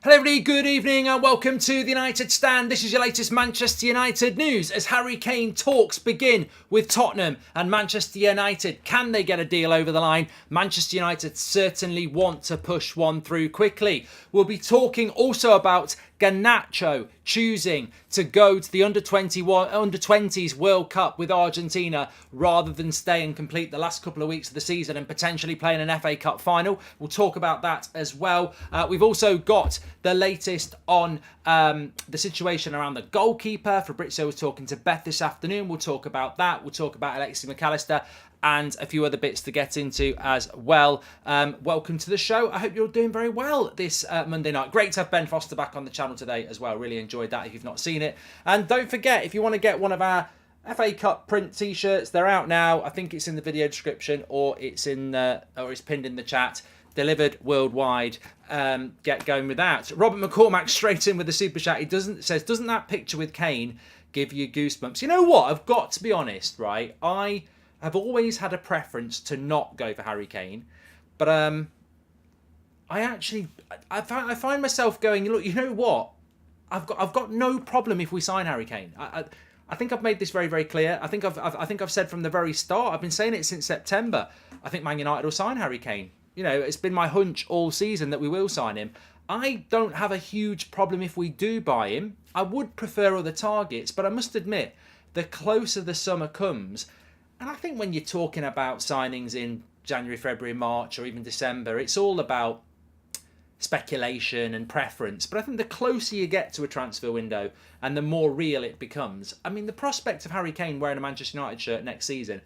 Hello everybody, good evening and welcome to the United Stand. This is your latest Manchester United news as Harry Kane talks begin with Tottenham and Manchester United. Can they get a deal over the line? Manchester United certainly want to push one through quickly. We'll be talking also about Garnacho choosing to go to the under-20s World Cup with Argentina rather than stay and complete the last couple of weeks of the season and potentially playing an FA Cup final. We'll talk about that as well. We've also got the latest on the situation around the goalkeeper. Fabrizio was talking to Beth this afternoon. We'll talk about that. We'll talk about Alexis McAllister and a few other bits to get into as well. Welcome to the show. I hope you're doing very well this Monday night. Great to have Ben Foster back on the channel today as well. Really enjoyed that if you've not seen it. And don't forget, if you want to get one of our FA Cup print t-shirts, they're out now. I think it's in the video description or it's pinned in the chat. Delivered worldwide. Get going with that. Robert McCormack straight in with the super chat. He doesn't that picture with Kane give you goosebumps? You know what? I've got to be honest, right? I've always had a preference to not go for Harry Kane, but I find myself going, look, you know what? I've got no problem if we sign Harry Kane. I think I've made this very, very clear. I think I've said from the very start. I've been saying it since September. I think Man United will sign Harry Kane. You know, it's been my hunch all season that we will sign him. I don't have a huge problem if we do buy him. I would prefer other targets, but I must admit, the closer the summer comes. And I think when you're talking about signings in January, February, March, or even December, it's all about speculation and preference. But I think the closer you get to a transfer window and the more real it becomes. I mean, the prospect of Harry Kane wearing a Manchester United shirt next season,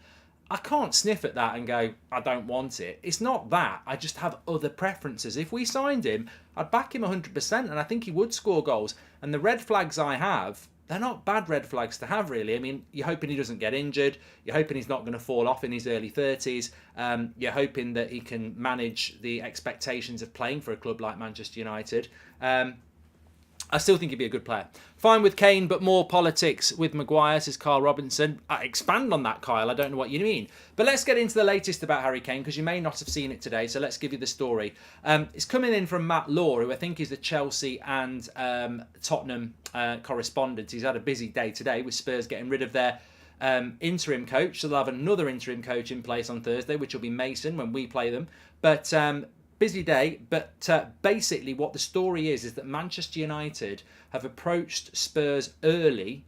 I can't sniff at that and go, I don't want it. It's not that. I just have other preferences. If we signed him, I'd back him 100%, and I think he would score goals. And the red flags I have, they're not bad red flags to have, really. I mean, you're hoping he doesn't get injured. You're hoping he's not going to fall off in his early 30s. You're hoping that he can manage the expectations of playing for a club like Manchester United. I still think he'd be a good player. Fine with Kane, but more politics with Maguire, says Carl Robinson. I expand on that, Kyle. I don't know what you mean. But let's get into the latest about Harry Kane, because you may not have seen it today, so let's give you the story. It's coming in from Matt Law, who I think is the Chelsea and Tottenham correspondent. He's had a busy day today with Spurs getting rid of their interim coach. So they'll have another interim coach in place on Thursday, which will be Mason when we play them. But busy day, but basically what the story is that Manchester United have approached Spurs early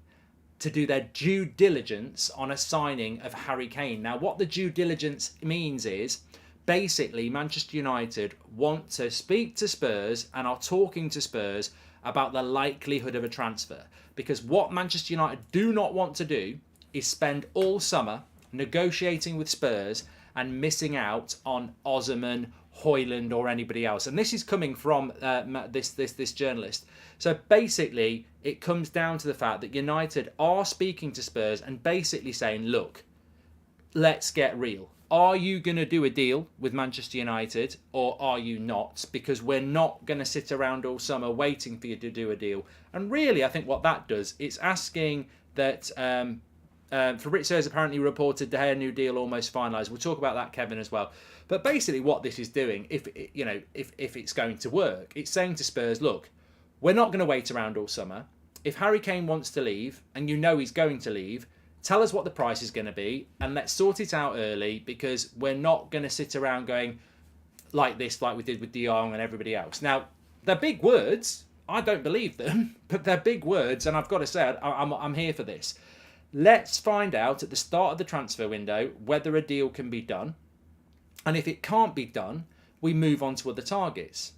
to do their due diligence on a signing of Harry Kane. Now, what the due diligence means is basically Manchester United want to speak to Spurs and are talking to Spurs about the likelihood of a transfer. Because what Manchester United do not want to do is spend all summer negotiating with Spurs and missing out on Osimhen, Højlund or anybody else. And this is coming from this journalist. So basically, it comes down to the fact that United are speaking to Spurs and basically saying, look, let's get real. Are you going to do a deal with Manchester United or are you not? Because we're not going to sit around all summer waiting for you to do a deal. And really, I think what that does, it's asking that Fabrizio has apparently reported the Hair New Deal almost finalised. We'll talk about that, Kevin, as well. But basically what this is doing, if it's going to work, it's saying to Spurs, look, we're not going to wait around all summer. If Harry Kane wants to leave, and you know he's going to leave, tell us what the price is going to be, and let's sort it out early, because we're not going to sit around going like this, like we did with De Jong and everybody else. Now, they're big words. I don't believe them, but they're big words, and I've got to say, I'm here for this. Let's find out at the start of the transfer window whether a deal can be done. And if it can't be done, we move on to other targets.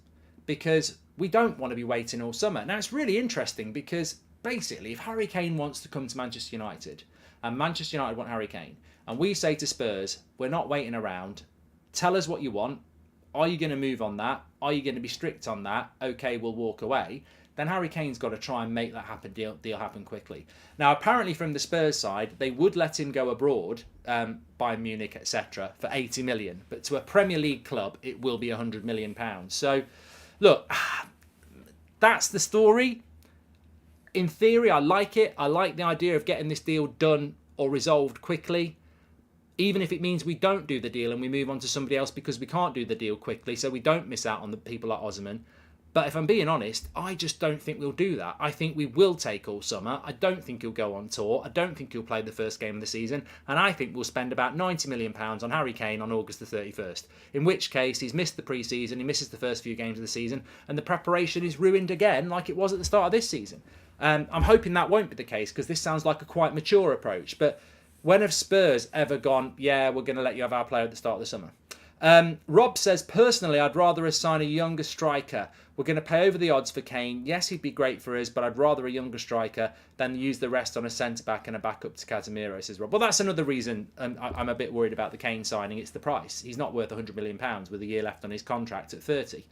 Because we don't want to be waiting all summer. Now, it's really interesting because basically, if Harry Kane wants to come to Manchester United, and Manchester United want Harry Kane, and we say to Spurs, we're not waiting around, tell us what you want. Are you going to move on that? Are you going to be strict on that? Okay, we'll walk away. Then Harry Kane's got to try and make that happen, deal happen quickly. Now, apparently from the Spurs side, they would let him go abroad, Bayern Munich, etc., for 80 million. But to a Premier League club, it will be £100 million. So, look, that's the story. In theory, I like it. I like the idea of getting this deal done or resolved quickly. Even if it means we don't do the deal and we move on to somebody else because we can't do the deal quickly, so we don't miss out on the people like Osimhen. But if I'm being honest, I just don't think we'll do that. I think we will take all summer. I don't think he'll go on tour. I don't think he'll play the first game of the season. And I think we'll spend about £90 million on Harry Kane on August the 31st. In which case, he's missed the pre-season, he misses the first few games of the season, and the preparation is ruined again like it was at the start of this season. I'm hoping that won't be the case, because this sounds like a quite mature approach. But when have Spurs ever gone, yeah, we're going to let you have our player at the start of the summer? Rob says, personally, I'd rather us sign a younger striker. We're going to pay over the odds for Kane. Yes, he'd be great for us, but I'd rather a younger striker than use the rest on a centre-back and a backup to Casemiro, says Rob. Well, that's another reason I'm a bit worried about the Kane signing. It's the price. He's not worth £100 million with a year left on his contract at 30.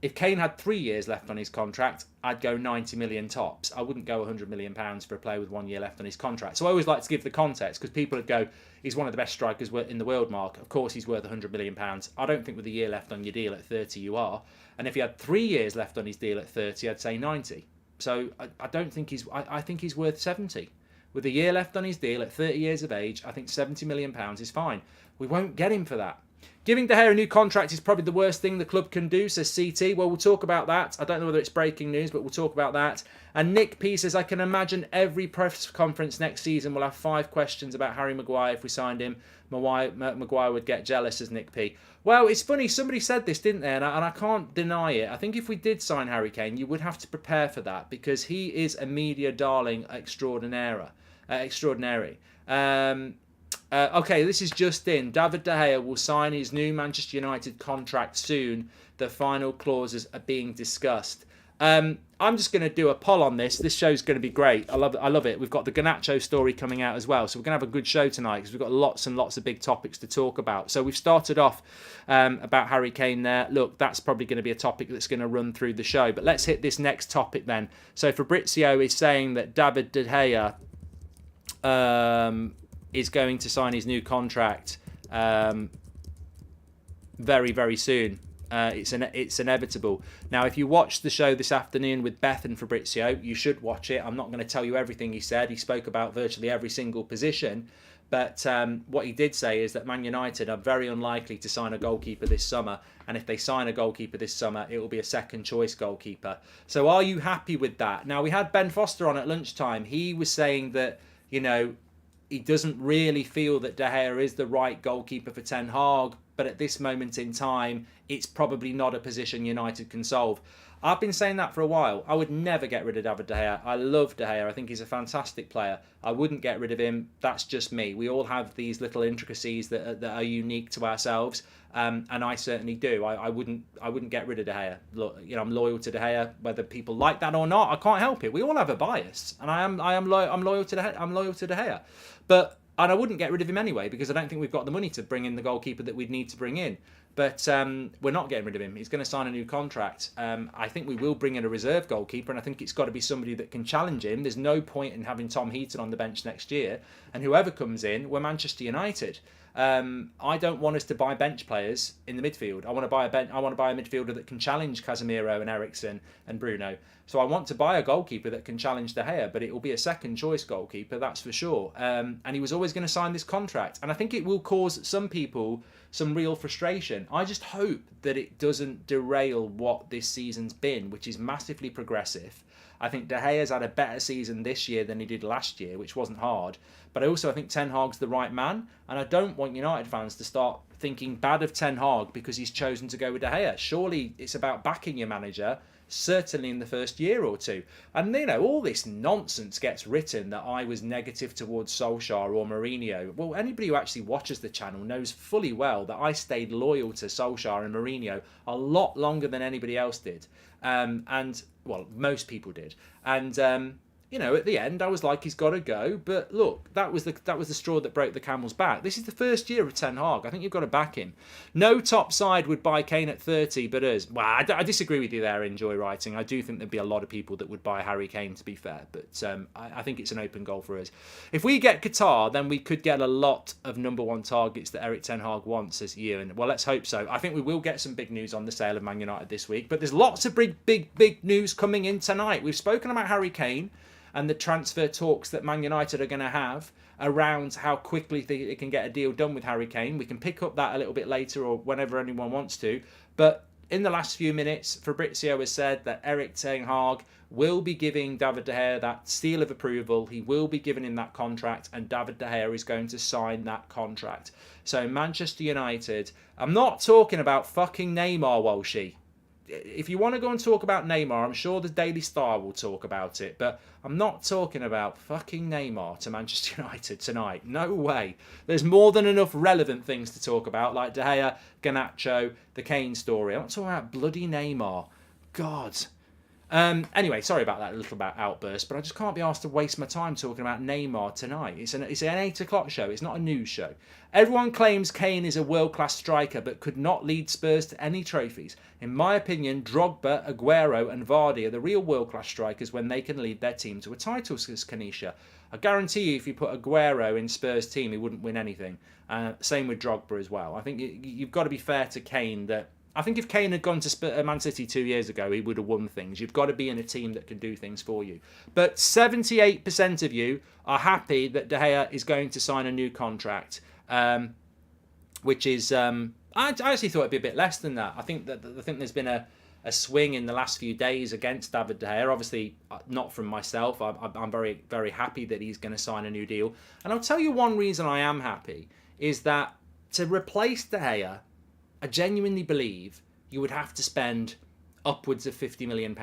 If Kane had 3 years left on his contract, I'd go 90 million tops. I wouldn't go £100 million for a player with 1 year left on his contract. So I always like to give the context, because people would go, he's one of the best strikers in the world, Mark. Of course he's worth £100 million. I don't think with a year left on your deal at 30 you are. And if he had 3 years left on his deal at 30, I'd say 90. So I don't think I think he's worth 70. With a year left on his deal at 30 years of age, I think £70 million is fine. We won't get him for that. Giving De Gea a new contract is probably the worst thing the club can do, says CT. Well, we'll talk about that. I don't know whether it's breaking news, but we'll talk about that. And Nick P says, I can imagine every press conference next season will have 5 questions about Harry Maguire if we signed him. Maguire would get jealous, says Nick P. Well, it's funny. Somebody said this, didn't they? And I can't deny it. I think if we did sign Harry Kane, you would have to prepare for that, because he is a media darling extraordinary. Okay, this is just in. David De Gea will sign his new Manchester United contract soon. The final clauses are being discussed. I'm just going to do a poll on this. This show's going to be great. I love it. We've got the Garnacho story coming out as well. So we're going to have a good show tonight, because we've got lots and lots of big topics to talk about. So we've started off about Harry Kane there. Look, that's probably going to be a topic that's going to run through the show. But let's hit this next topic then. So Fabrizio is saying that David De Gea is going to sign his new contract very, very soon. It's inevitable. Now, if you watched the show this afternoon with Beth and Fabrizio, you should watch it. I'm not going to tell you everything he said. He spoke about virtually every single position. But what he did say is that Man United are very unlikely to sign a goalkeeper this summer. And if they sign a goalkeeper this summer, it will be a second choice goalkeeper. So are you happy with that? Now, we had Ben Foster on at lunchtime. He was saying that, he doesn't really feel that De Gea is the right goalkeeper for Ten Hag, but at this moment in time, it's probably not a position United can solve. I've been saying that for a while. I would never get rid of David De Gea. I love De Gea. I think he's a fantastic player. I wouldn't get rid of him. That's just me. We all have these little intricacies that are unique to ourselves, and I certainly do. I wouldn't get rid of De Gea. Look, I'm loyal to De Gea, whether people like that or not. I can't help it. We all have a bias, and I'm loyal to De Gea. I'm loyal to De Gea, and I wouldn't get rid of him anyway, because I don't think we've got the money to bring in the goalkeeper that we'd need to bring in. But we're not getting rid of him. He's going to sign a new contract. I think we will bring in a reserve goalkeeper, and I think it's got to be somebody that can challenge him. There's no point in having Tom Heaton on the bench next year. And whoever comes in, we're Manchester United. I don't want us to buy bench players in the midfield. I want to buy a midfielder that can challenge Casemiro and Eriksen and Bruno. So I want to buy a goalkeeper that can challenge De Gea, but it will be a second choice goalkeeper, that's for sure. And he was always going to sign this contract. And I think it will cause some people some real frustration. I just hope that it doesn't derail what this season's been, which is massively progressive. I think De Gea's had a better season this year than he did last year, which wasn't hard. But I think Ten Hag's the right man, and I don't want United fans to start thinking bad of Ten Hag because he's chosen to go with De Gea. Surely it's about backing your manager, certainly in the first year or two. And, all this nonsense gets written that I was negative towards Solskjaer or Mourinho. Well, anybody who actually watches the channel knows fully well that I stayed loyal to Solskjaer and Mourinho a lot longer than anybody else did. Most people did. And, at the end, I was like, he's got to go. But look, that was the straw that broke the camel's back. This is the first year of Ten Hag. I think you've got to back him. No top side would buy Kane at 30, but us. Well, I disagree with you there, Enjoy Writing. I do think there'd be a lot of people that would buy Harry Kane, to be fair. But I think it's an open goal for us. If we get Qatar, then we could get a lot of number one targets that Erik Ten Hag wants, says Ewan. Well, let's hope so. I think we will get some big news on the sale of Man United this week. But there's lots of big news coming in tonight. We've spoken about Harry Kane and the transfer talks that Man United are going to have around how quickly they can get a deal done with Harry Kane. We can pick up that a little bit later or whenever anyone wants to. But in the last few minutes, Fabrizio has said that Erik ten Hag will be giving David De Gea that seal of approval. He will be giving him that contract, and David De Gea is going to sign that contract. So Manchester United, I'm not talking about fucking Neymar, Walshy. If you want to go and talk about Neymar, I'm sure the Daily Star will talk about it, but I'm not talking about fucking Neymar to Manchester United tonight. No way. There's more than enough relevant things to talk about, like De Gea, Garnacho, the Kane story. I'm not talking about bloody Neymar. God. Anyway, sorry about that little outburst, but I just can't be asked to waste my time talking about Neymar tonight. It's an 8 o'clock show. It's not a news show. Everyone claims Kane is a world-class striker, but could not lead Spurs to any trophies. In my opinion, Drogba, Aguero and Vardy are the real world-class strikers when they can lead their team to a title, says Kanisha. I guarantee you, if you put Aguero in Spurs' team, he wouldn't win anything. Same with Drogba as well. I think you've got to be fair to Kane that I think if Kane had gone to Man City 2 years ago, he would have won things. You've got to be in a team that can do things for you. But 78% of you are happy that De Gea is going to sign a new contract, which is I actually thought it'd be a bit less than that. I think there's been a swing in the last few days against David De Gea. Obviously, not from myself. I'm very, very happy that he's going to sign a new deal. And I'll tell you one reason I am happy is that to replace De Gea, I genuinely believe you would have to spend upwards of £50 million.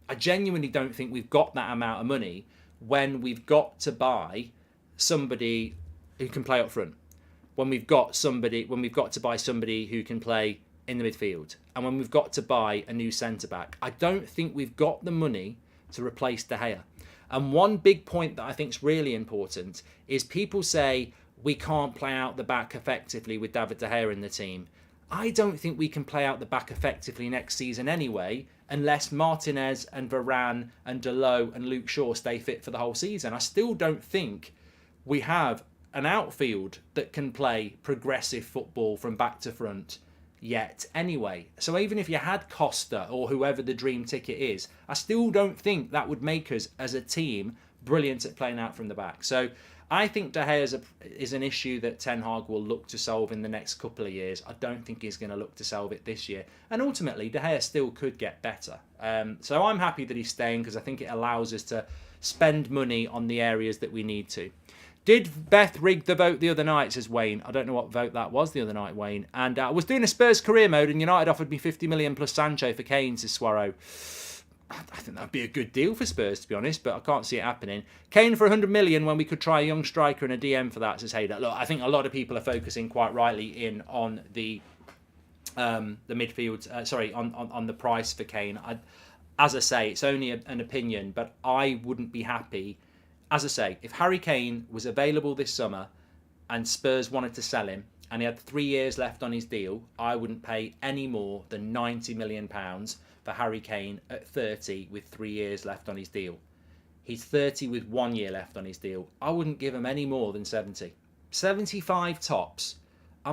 I genuinely don't think we've got that amount of money when we've got to buy somebody who can play up front. When we've got to buy somebody who can play in the midfield, and when we've got to buy a new centre back. I don't think we've got the money to replace De Gea. And one big point that I think is really important is people say we can't play out the back effectively with David De Gea in the team. I don't think we can play out the back effectively next season anyway, unless Martinez and Varane and Dalot and Luke Shaw stay fit for the whole season. I still don't think we have an outfield that can play progressive football from back to front yet anyway. So even if you had Costa or whoever the dream ticket is, I still don't think that would make us as a team brilliant at playing out from the back. So I think De Gea is an issue that Ten Hag will look to solve in the next couple of years. I don't think he's going to look to solve it this year. And ultimately, De Gea still could get better. So I'm happy that he's staying because I think it allows us to spend money on the areas that we need to. Did Beth rig the vote the other night, says Wayne. I don't know what vote that was the other night, Wayne. And I was doing a Spurs career mode and United offered me 50 million plus Sancho for Kane, says Swaro. I think that'd be a good deal for Spurs, to be honest, but I can't see it happening. Kane for 100 million when we could try a young striker and a DM for that, says Hayder. Look, I think a lot of people are focusing quite rightly in on the midfield. On the price for Kane. As I say, it's only an opinion, but I wouldn't be happy. As I say, if Harry Kane was available this summer and Spurs wanted to sell him and he had 3 years left on his deal, I wouldn't pay any more than £90 million for Harry Kane at 30 with 3 years left on his deal. He's 30 with 1 year left on his deal. I wouldn't give him any more than 70. 75 tops. I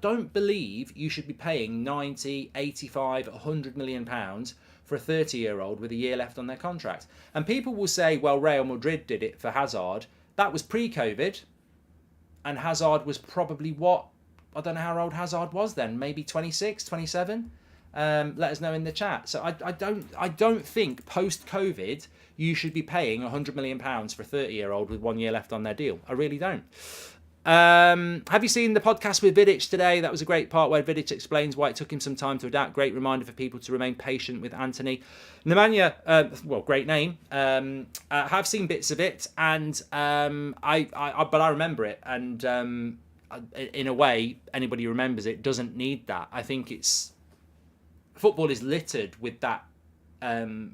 don't believe you should be paying 90, 85, 100 million pounds for a 30-year-old with a year left on their contract. And people will say, well, Real Madrid did it for Hazard. That was pre-COVID. And Hazard was probably what? I don't know how old Hazard was then. Maybe 26, 27? Let us know in the chat. So I don't think post-COVID you should be paying £100 million for a 30-year-old with 1 year left on their deal. I really don't. Have you seen the podcast with Vidic today? That was a great part where Vidic explains why it took him some time to adapt. Great reminder for people to remain patient with Anthony. Nemanja, great name. Have seen bits of it, and but I remember it, and in a way, anybody who remembers it doesn't need that. I think football is littered with that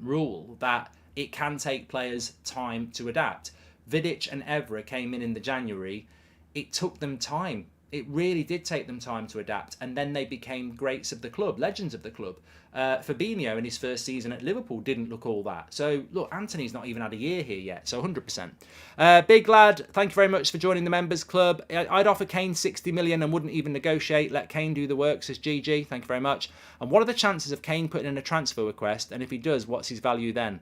rule that it can take players time to adapt. Vidic and Evra came in the January. It took them time. It really did take them time to adapt. And then they became greats of the club, legends of the club. Fabinho in his first season at Liverpool didn't look all that. So, look, Anthony's not even had a year here yet. So, 100%. Big Lad, thank you very much for joining the members club. I'd offer Kane 60 million and wouldn't even negotiate. Let Kane do the work, says GG. Thank you very much. And what are the chances of Kane putting in a transfer request? And if he does, what's his value then?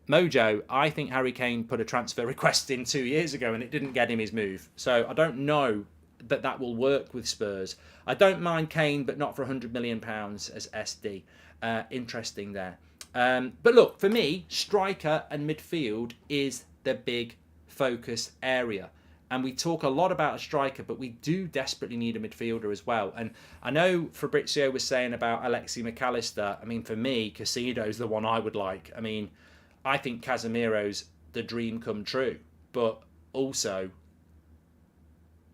Mojo, I think Harry Kane put a transfer request in 2 years ago and it didn't get him his move. So I don't know that will work with Spurs. I don't mind Kane, but not for £100 million as SD. Interesting there. But look, for me, striker and midfield is the big focus area. And we talk a lot about a striker, but we do desperately need a midfielder as well. And I know Fabrizio was saying about Alexi McAllister. I mean, for me, Casido's the one I would like. I mean, I think Casemiro's the dream come true. But also,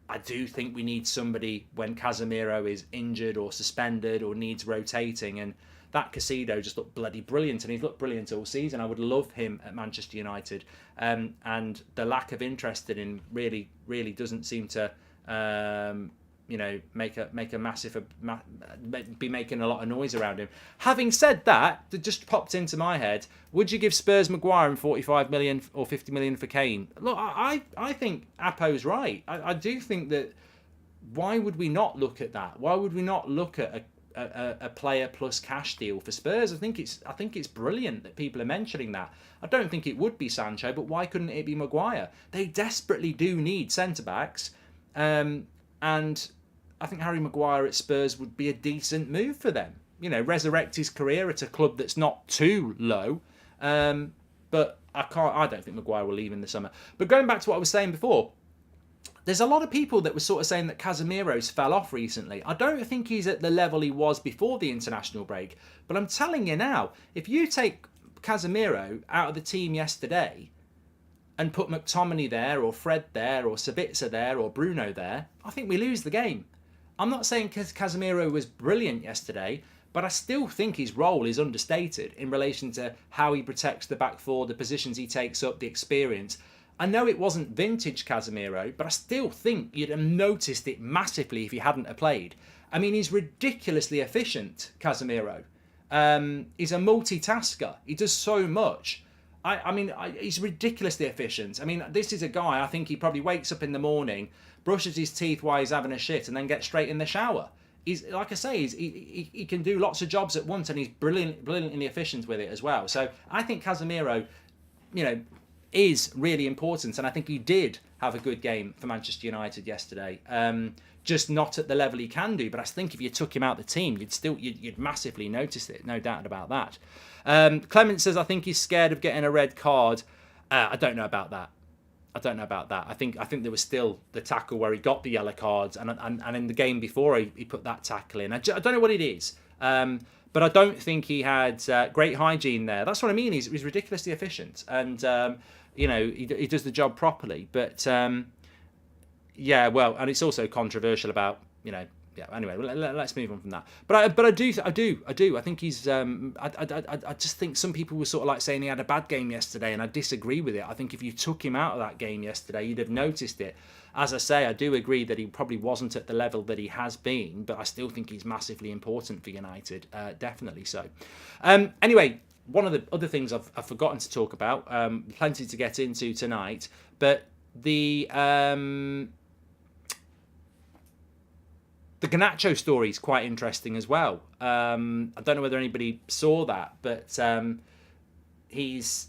I do think we need somebody when Casemiro is injured or suspended or needs rotating. And that Casido just looked bloody brilliant, and he's looked brilliant all season. I would love him at Manchester United, and the lack of interest in him really doesn't seem to, make a massive, be making a lot of noise around him. Having said that, it just popped into my head: would you give Spurs Maguire and 45 million or 50 million for Kane? Look, I think Apo's right. I do think that. Why would we not look at that? Why would we not look at a player plus cash deal for Spurs? I think it's brilliant that people are mentioning that. I don't think it would be Sancho, but why couldn't it be Maguire? They desperately do need centre backs, and I think Harry Maguire at Spurs would be a decent move for them. You know, resurrect his career at a club that's not too low. But I don't think Maguire will leave in the summer. But going back to what I was saying before. There's a lot of people that were sort of saying that Casemiro's fell off recently. I don't think he's at the level he was before the international break. But I'm telling you now, if you take Casemiro out of the team yesterday and put McTominay there, or Fred there, or Sabitzer there, or Bruno there, I think we lose the game. I'm not saying Casemiro was brilliant yesterday, but I still think his role is understated in relation to how he protects the back four, the positions he takes up, the experience. I know it wasn't vintage Casemiro, but I still think you'd have noticed it massively if he hadn't have played. I mean, he's ridiculously efficient, Casemiro. He's a multitasker. He does so much. He's ridiculously efficient. I mean, this is a guy, I think he probably wakes up in the morning, brushes his teeth while he's having a shit, and then gets straight in the shower. He's, like I say, he can do lots of jobs at once, and he's brilliantly efficient with it as well. So I think Casemiro, is really important, and I think he did have a good game for Manchester United yesterday. Just not at the level he can do, but I think if you took him out the team, you'd massively notice it, no doubt about that. Clement says, I think he's scared of getting a red card. I don't know about that. I think there was still the tackle where he got the yellow cards, and in the game before he put that tackle in. I don't know what it is. But I don't think he had great hygiene there. That's what I mean. He's ridiculously efficient, and he does the job properly. But and it's also controversial about Anyway, let's move on from that. But I do. I think he's. I just think some people were sort of like saying he had a bad game yesterday, and I disagree with it. I think if you took him out of that game yesterday, you'd have noticed it. As I say, I do agree that he probably wasn't at the level that he has been, but I still think he's massively important for United. Definitely so. Anyway, one of the other things I've forgotten to talk about, plenty to get into tonight, but the Garnacho story is quite interesting as well. I don't know whether anybody saw that, but he's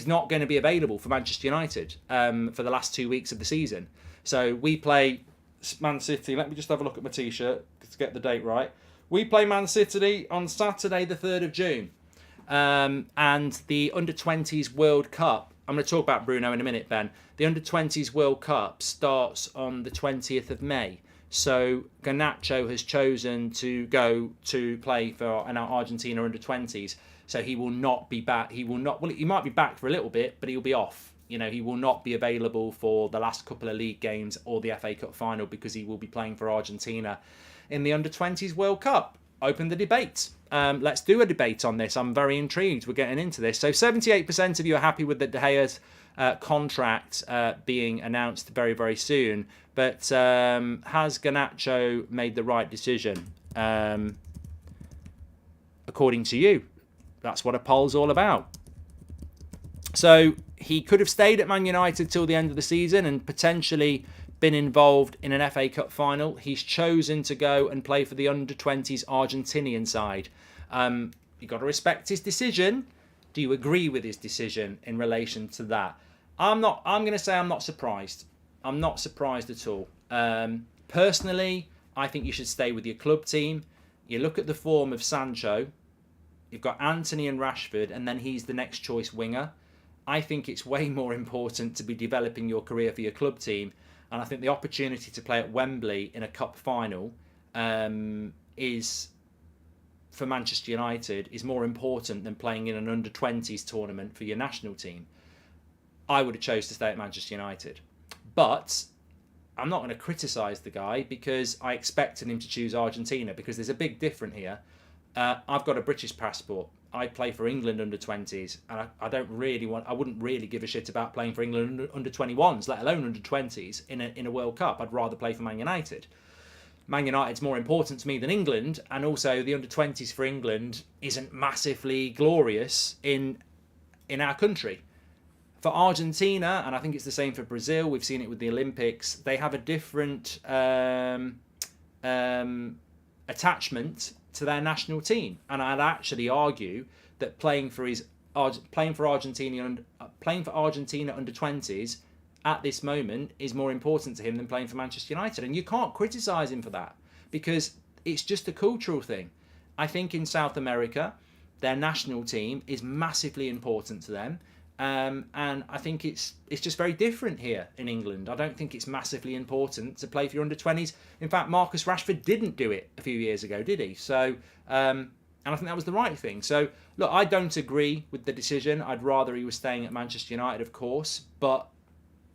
not going to be available for Manchester United for the last 2 weeks of the season. So we play Man City. Let me just have a look at my T-shirt to get the date right. We play Man City on Saturday the 3rd of June. And the Under-20s World Cup, I'm going to talk about Bruno in a minute, Ben. The Under-20s World Cup starts on the 20th of May. So Garnacho has chosen to go to play for our Argentina Under-20s. So he will not be back. He might be back for a little bit, but he'll be off. He will not be available for the last couple of league games or the FA Cup final because he will be playing for Argentina in the Under-20s World Cup. Open the debate. Let's do a debate on this. I'm very intrigued. We're getting into this. So 78% of you are happy with the De Gea's contract being announced very, very soon. But has Garnacho made the right decision? According to you. That's what a poll's all about. So he could have stayed at Man United till the end of the season and potentially been involved in an FA Cup final. He's chosen to go and play for the Under-20s Argentinian side. You've got to respect his decision. Do you agree with his decision in relation to that? I'm going to say I'm not surprised. I'm not surprised at all. Personally, I think you should stay with your club team. You look at the form of Sancho. You've got Anthony and Rashford, and then he's the next choice winger. I think it's way more important to be developing your career for your club team. And I think the opportunity to play at Wembley in a cup final is, for Manchester United, is more important than playing in an under-20s tournament for your national team. I would have chose to stay at Manchester United. But I'm not going to criticise the guy because I expected him to choose Argentina, because there's a big difference here. I've got a British passport. I play for England under 20s, and I wouldn't really give a shit about playing for England under 21s, let alone under 20s in a World Cup. I'd rather play for Man United. Man United's more important to me than England, and also the under 20s for England isn't massively glorious in our country. For Argentina, and I think it's the same for Brazil, we've seen it with the Olympics, they have a different attachment to their national team. And I'd actually argue that playing for Argentina under 20s at this moment is more important to him than playing for Manchester United. And you can't criticise him for that, because it's just a cultural thing. I think in South America, their national team is massively important to them. And I think it's just very different here in England. I don't think it's massively important to play for your under-20s. In fact, Marcus Rashford didn't do it a few years ago, did he? So, and I think that was the right thing. So, look, I don't agree with the decision. I'd rather he was staying at Manchester United, of course, but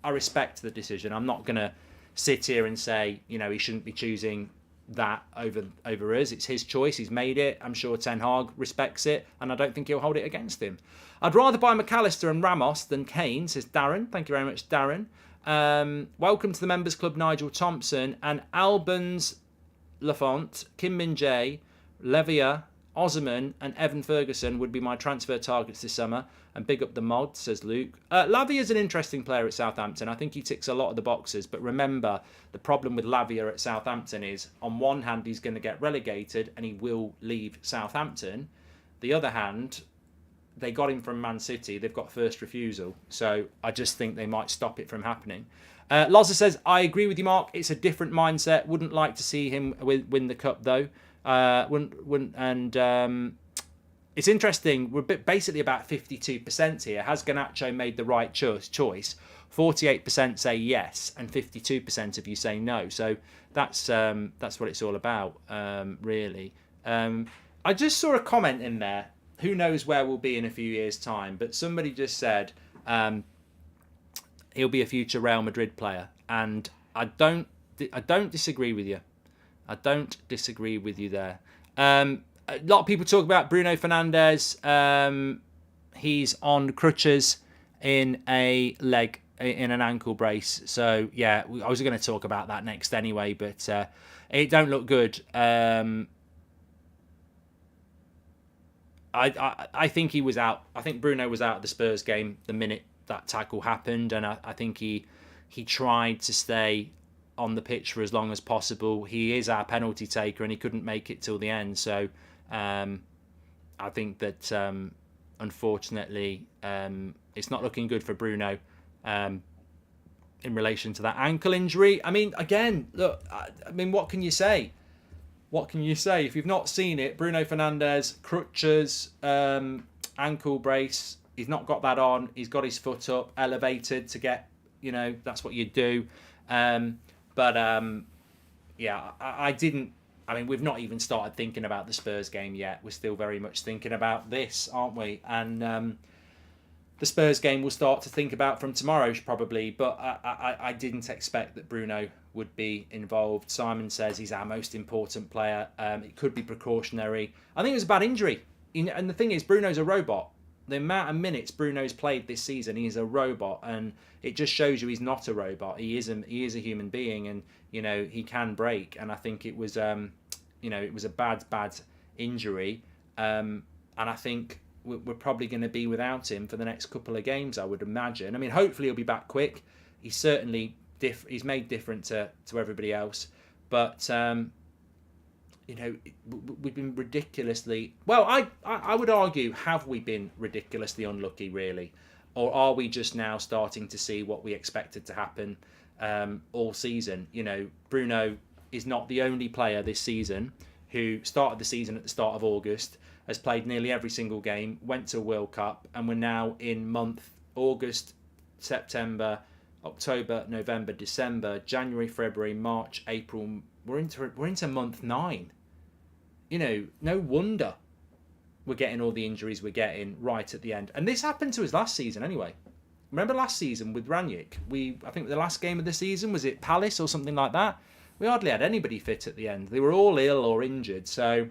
I respect the decision. I'm not going to sit here and say, he shouldn't be choosing that over us. It's his choice. He's made it. I'm sure Ten Hag respects it, and I don't think he'll hold it against him. I'd rather buy McAllister and Ramos than Kane, says Darren. Thank you very much, Darren. Welcome to the Members Club, Nigel Thompson. And Albans Lafont, Kim Min-jae, Levia, Osman and Evan Ferguson would be my transfer targets this summer. And big up the mod, says Luke. Lavia is an interesting player at Southampton. I think he ticks a lot of the boxes. But remember, the problem with Lavia at Southampton is, on one hand, he's going to get relegated and he will leave Southampton. The other hand, they got him from Man City. They've got first refusal. So I just think they might stop it from happening. Loza says, I agree with you, Mark. It's a different mindset. Wouldn't like to see him win the cup, though. It's interesting. We're basically about 52% here. Has Garnacho made the right choice? 48% say yes, and 52% of you say no. So that's what it's all about, really. I just saw a comment in there. Who knows where we'll be in a few years' time? But somebody just said he'll be a future Real Madrid player, and I don't disagree with you. I don't disagree with you there. A lot of people talk about Bruno Fernandes. He's on crutches in a leg, in an ankle brace. So, yeah, I was going to talk about that next anyway, but it don't look good. I think he was out. I think Bruno was out of the Spurs game the minute that tackle happened, and I think he tried to stay on the pitch for as long as possible. He is our penalty taker, and he couldn't make it till the end. So I think that unfortunately it's not looking good for Bruno in relation to that ankle injury. I mean, again, look, I mean, what can you say? What can you say? If you've not seen it, Bruno Fernandes, crutches, ankle brace, he's not got that on. He's got his foot up, elevated to get, that's what you do. Yeah, I didn't. I mean, we've not even started thinking about the Spurs game yet. We're still very much thinking about this, aren't we? And the Spurs game we'll start to think about from tomorrow, probably. But I didn't expect that Bruno would be involved. Simon says he's our most important player. It could be precautionary. I think it was a bad injury. And the thing is, Bruno's a robot. The amount of minutes Bruno's played this season, he's a robot, and it just shows you he's not a robot. He is a human being, and he can break. And I think it was it was a bad injury, and I think we're probably going to be without him for the next couple of games, I would imagine. I mean, hopefully he'll be back quick. He's certainly he's made different to everybody else, but we've been ridiculously... Well, I would argue, have we been ridiculously unlucky, really? Or are we just now starting to see what we expected to happen? all season. You know, Bruno is not the only player this season who started the season at the start of August, has played nearly every single game, went to a World Cup, and we're now in month August, September, October, November, December, January, February, March, April. We're into month 9. You know, no wonder we're getting all the injuries we're getting right at the end. And this happened to us last season anyway. Remember last season with Ranić? I think the last game of the season, was it Palace or something like that? We hardly had anybody fit at the end. They were all ill or injured. So,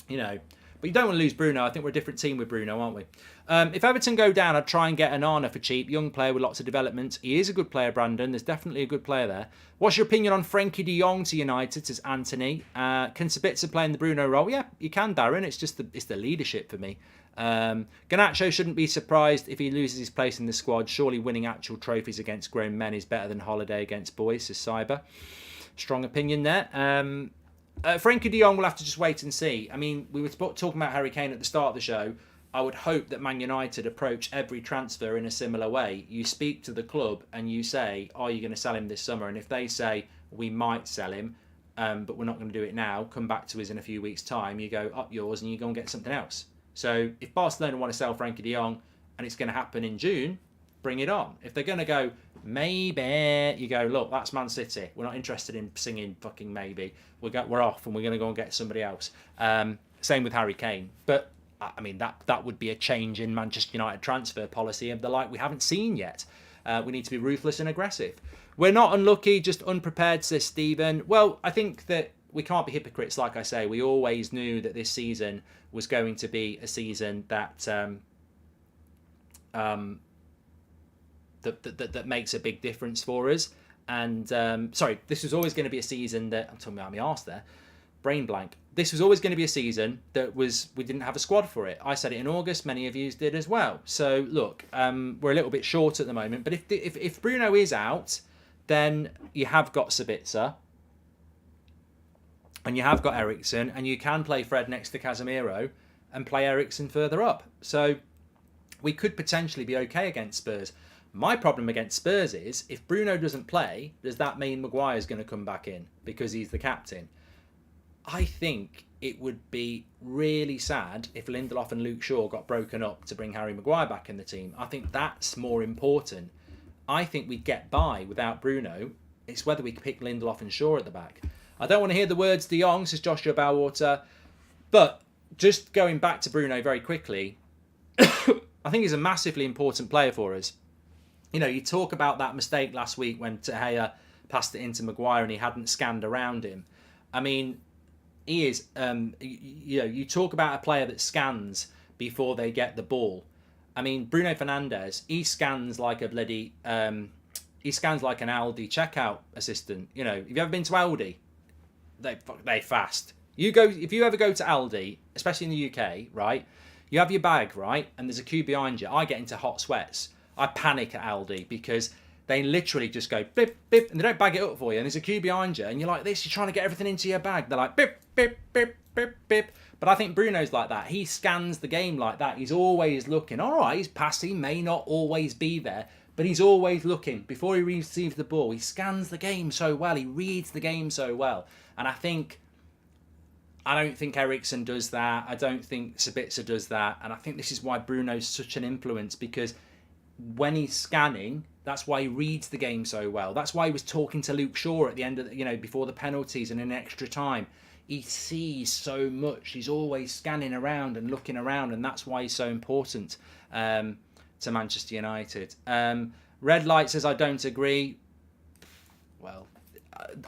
you know, but you don't want to lose Bruno. I think we're a different team with Bruno, aren't we? If Everton go down, I'd try and get Onana for cheap. Young player with lots of development. He is a good player, Brandon. There's definitely a good player there. What's your opinion on Frenkie de Jong to United, says Anthony? Can Sabitzer play in the Bruno role? Yeah, you can, Darren. It's just the leadership for me. Garnacho shouldn't be surprised if he loses his place in the squad. Surely winning actual trophies against grown men is better than holiday against boys, says Cyber. Strong opinion there. Frenkie de Jong will have to just wait and see. I mean, we were talking about Harry Kane at the start of the show. I would hope that Man United approach every transfer in a similar way. You speak to the club and you say, are you going to sell him this summer? And if they say, we might sell him, but we're not going to do it now, come back to us in a few weeks' time, you go up yours and you go and get something else. So if Barcelona want to sell Frenkie de Jong and it's going to happen in June, bring it on. If they're going to go, maybe, you go, look, that's Man City. We're not interested in singing fucking maybe. We're off and we're going to go and get somebody else. Same with Harry Kane. But, I mean, that would be a change in Manchester United transfer policy of the like we haven't seen yet. We need to be ruthless and aggressive. We're not unlucky, just unprepared, says Stephen. Well, I think that we can't be hypocrites, like I say. We always knew that this season was going to be a season that that makes a big difference for us. And this was always going to be a season that I'm talking about my arse there, brain blank. This was always going to be a season that we didn't have a squad for it. I said it in August. Many of you did as well. So look, we're a little bit short at the moment. But if Bruno is out, then you have got Sabitzer, and you have got Eriksen, and you can play Fred next to Casemiro and play Eriksen further up. So we could potentially be okay against Spurs. My problem against Spurs is, if Bruno doesn't play, does that mean Maguire's going to come back in because he's the captain? I think it would be really sad if Lindelof and Luke Shaw got broken up to bring Harry Maguire back in the team. I think that's more important. I think we'd get by without Bruno. It's whether we pick Lindelof and Shaw at the back. I don't want to hear the words De Jong, says Joshua Bowwater. But just going back to Bruno very quickly, I think he's a massively important player for us. You know, you talk about that mistake last week when De Gea passed it into Maguire and he hadn't scanned around him. I mean, he is, you talk about a player that scans before they get the ball. I mean, Bruno Fernandes, he scans like a bloody, he scans like an Aldi checkout assistant. You know, have you ever been to Aldi? They fast. If you ever go to Aldi, especially in the UK, right? You have your bag, right? And there's a queue behind you. I get into hot sweats. I panic at Aldi because they literally just go bip, bip, and they don't bag it up for you. And there's a queue behind you, and you're like this, you're trying to get everything into your bag. They're like bip, bip, bip, bip, bip. But I think Bruno's like that. He scans the game like that. He's always looking. All right, his passing may not always be there, but he's always looking. Before he receives the ball, he scans the game so well. He reads the game so well. And I don't think Eriksen does that. I don't think Sabitzer does that. And I think this is why Bruno's such an influence, because when he's scanning, that's why he reads the game so well. That's why he was talking to Luke Shaw at the end of before the penalties and in extra time. He sees so much. He's always scanning around and looking around, and that's why he's so important to Manchester United. Red Light says, I don't agree. Well,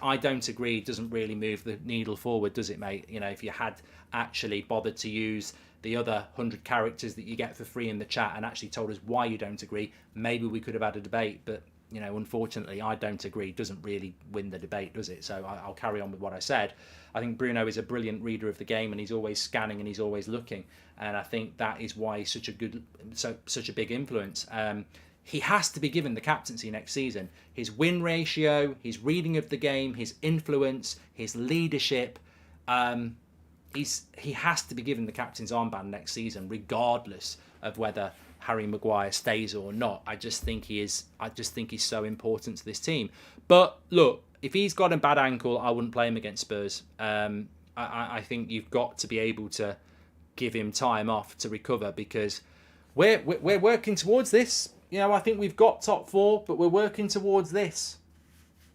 I don't agree. It doesn't really move the needle forward, does it, mate? You know, if you had actually bothered to use the other 100 characters that you get for free in the chat and actually told us why you don't agree, maybe we could have had a debate. But, you know, unfortunately, I don't agree. It doesn't really win the debate, does it? So I'll carry on with what I said. I think Bruno is a brilliant reader of the game, and he's always scanning and he's always looking. And I think that is why he's such a big influence. He has to be given the captaincy next season. His win ratio, his reading of the game, his influence, his leadership. He has to be given the captain's armband next season, regardless of whether Harry Maguire stays or not. I just think he's so important to this team. But look, if he's got a bad ankle, I wouldn't play him against Spurs. I think you've got to be able to give him time off to recover, because we're working towards this. You know, I think we've got top 4, but we're working towards this.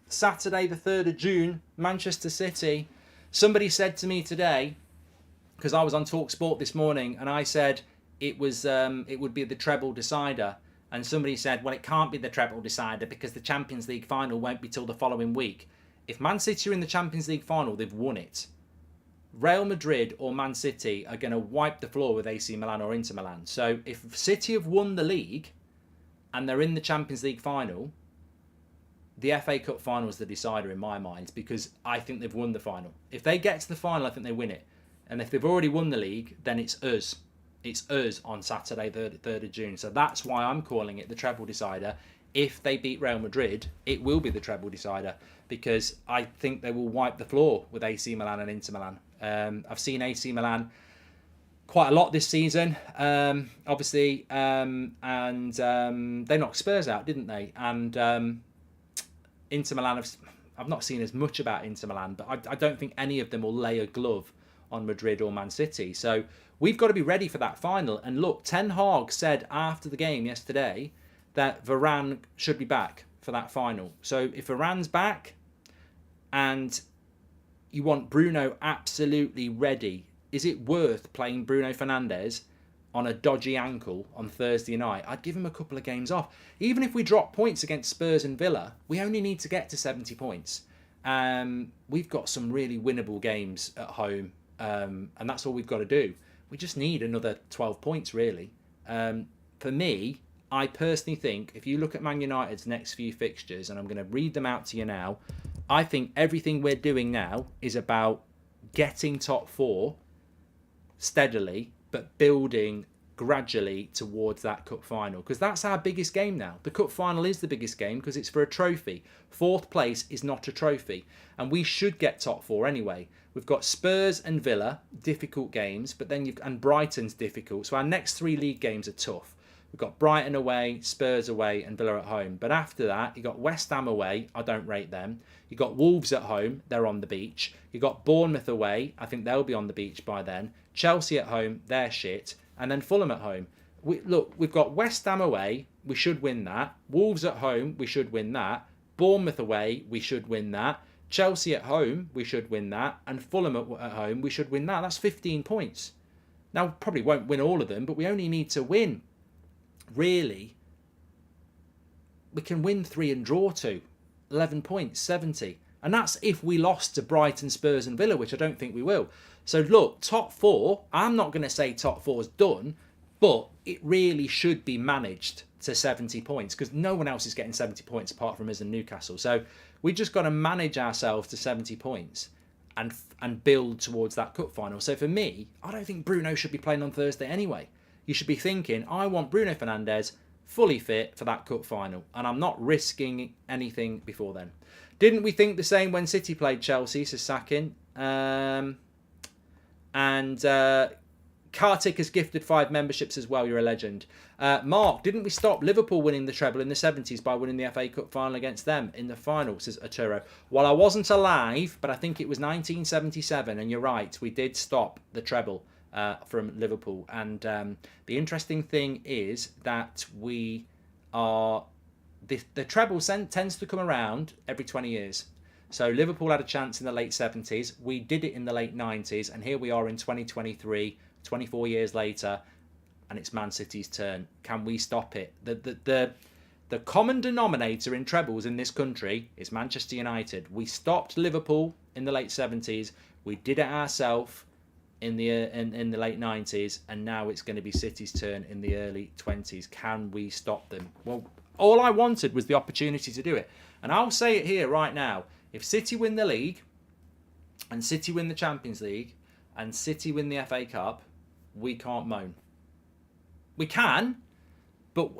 Saturday, the 3rd of June, Manchester City. Somebody said to me today, because I was on TalkSport this morning, and I said it would be the treble decider. And somebody said, well, it can't be the treble decider because the Champions League final won't be till the following week. If Man City are in the Champions League final, they've won it. Real Madrid or Man City are going to wipe the floor with AC Milan or Inter Milan. So if City have won the league and they're in the Champions League final, the FA Cup final is the decider in my mind, because I think they've won the final. If they get to the final, I think they win it. And if they've already won the league, then it's us. It's us on Saturday, 3rd of June. So that's why I'm calling it the treble decider. If they beat Real Madrid, it will be the treble decider, because I think they will wipe the floor with AC Milan and Inter Milan. I've seen AC Milan quite a lot this season, obviously, and they knocked Spurs out, didn't they? And Inter Milan, I've not seen as much about Inter Milan, but I don't think any of them will lay a glove on Madrid or Man City. So we've got to be ready for that final. And look, Ten Hag said after the game yesterday that Varane should be back for that final. So if Varane's back and you want Bruno absolutely ready, is it worth playing Bruno Fernandes on a dodgy ankle on Thursday night? I'd give him a couple of games off. Even if we drop points against Spurs and Villa, we only need to get to 70 points. We've got some really winnable games at home, and that's all we've got to do. We just need another 12 points, really. For me, I personally think, if you look at Man United's next few fixtures, and I'm going to read them out to you now, I think everything we're doing now is about getting top 4 steadily, but building gradually towards that cup final, because that's our biggest game now. The cup final is the biggest game because it's for a trophy. 4th place is not a trophy, and we should get top 4 anyway. We've got Spurs and Villa, difficult games, but then and Brighton's difficult. So our next 3 league games are tough. We've got Brighton away, Spurs away, and Villa at home. But after that, you've got West Ham away. I don't rate them. You've got Wolves at home. They're on the beach. You've got Bournemouth away. I think they'll be on the beach by then. Chelsea at home. They're shit. And then Fulham at home. We've got West Ham away. We should win that. Wolves at home. We should win that. Bournemouth away. We should win that. Chelsea at home. We should win that. And Fulham at home. We should win that. That's 15 points. Now, we probably won't win all of them, but we only need to win. Really, we can win 3 and draw 2. 11 points, 70. And that's if we lost to Brighton, Spurs and Villa, which I don't think we will. So look, top 4, I'm not going to say top 4 is done, but it really should be managed to 70 points, because no one else is getting 70 points apart from us and Newcastle. So we just got to manage ourselves to 70 points and build towards that cup final. So for me, I don't think Bruno should be playing on Thursday anyway. You should be thinking, I want Bruno Fernandes fully fit for that cup final, and I'm not risking anything before then. Didn't we think the same when City played Chelsea, says Sakin? Kartik has gifted 5 memberships as well. You're a legend. Mark, didn't we stop Liverpool winning the treble in the 70s by winning the FA Cup final against them in the final, says Arturo. Well, I wasn't alive, but I think it was 1977, and you're right, we did stop the treble from Liverpool. And the interesting thing is that we are... The treble tends to come around every 20 years. So Liverpool had a chance in the late 70s. We did it in the late 90s. And here we are in 2023, 24 years later, and it's Man City's turn. Can we stop it? The common denominator in trebles in this country is Manchester United. We stopped Liverpool in the late 70s. We did it ourselves in the late 90s. And now it's going to be City's turn in the early 20s. Can we stop them? Well, all I wanted was the opportunity to do it. And I'll say it here right now. If City win the league, and City win the Champions League, and City win the FA Cup, we can't moan. We can, but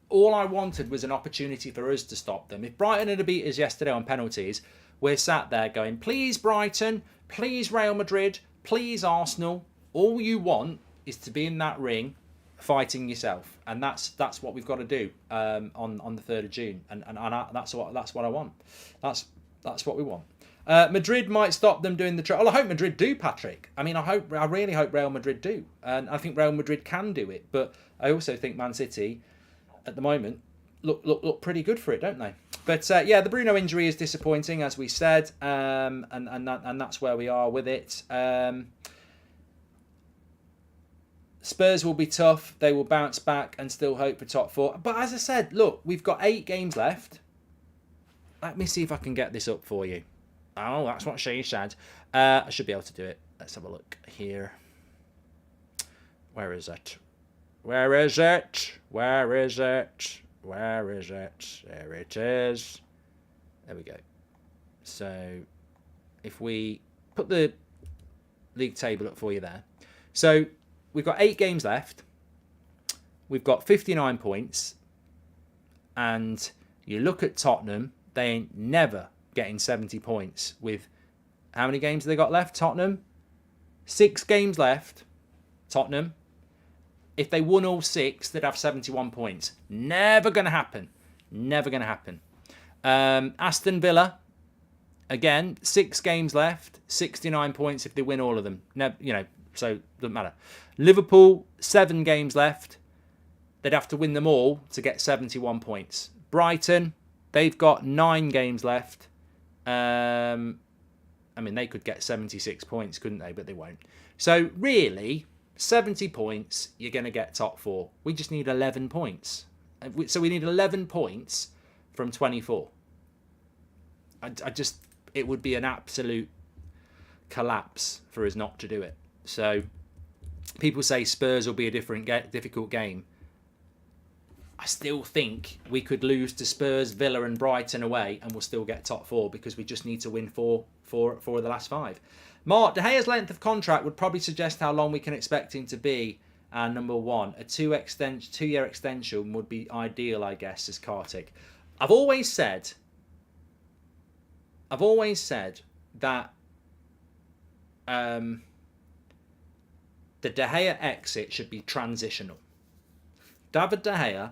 all I wanted was an opportunity for us to stop them. If Brighton had beat us yesterday on penalties, we're sat there going, please Brighton, please Real Madrid, please Arsenal. All you want is to be in that ring fighting yourself, and that's what we've got to do on the 3rd of June, and that's what I want. That's what we want. Madrid might stop them doing the trial. Well, I hope Madrid do, Patrick. I mean, I really hope Real Madrid do, and I think Real Madrid can do it. But I also think Man City, at the moment, look pretty good for it, don't they? But yeah, the Bruno injury is disappointing, as we said, and that's where we are with it. Spurs will be tough. They will bounce back and still hope for top 4. But as I said, look, we've got 8 games left. Let me see if I can get this up for you. Oh, that's what she said. I should be able to do it. Let's have a look here. Where is it? Where is it? Where is it? Where is it? There it is. There we go. So, if we put the league table up for you there. So, we've got 8 games left. We've got 59 points. And you look at Tottenham, they ain't never getting 70 points with... How many games have they got left, Tottenham? 6 games left, Tottenham. If they won all 6, they'd have 71 points. Never going to happen. Never going to happen. Aston Villa, again, 6 games left, 69 points if they win all of them. So doesn't matter. Liverpool, 7 games left. They'd have to win them all to get 71 points. Brighton, they've got 9 games left. I mean, they could get 76 points, couldn't they? But they won't. So really, 70 points, you're going to get top 4. We just need 11 points. So we need 11 points from 24. It would be an absolute collapse for us not to do it. So people say Spurs will be a difficult game. I still think we could lose to Spurs, Villa and Brighton away and we'll still get top 4 because we just need to win 4 of the last 5. Mark, De Gea's length of contract would probably suggest how long we can expect him to be. And number 1, a 2-year extension would be ideal, I guess, says Kartik. I've always said that the De Gea exit should be transitional. David De Gea,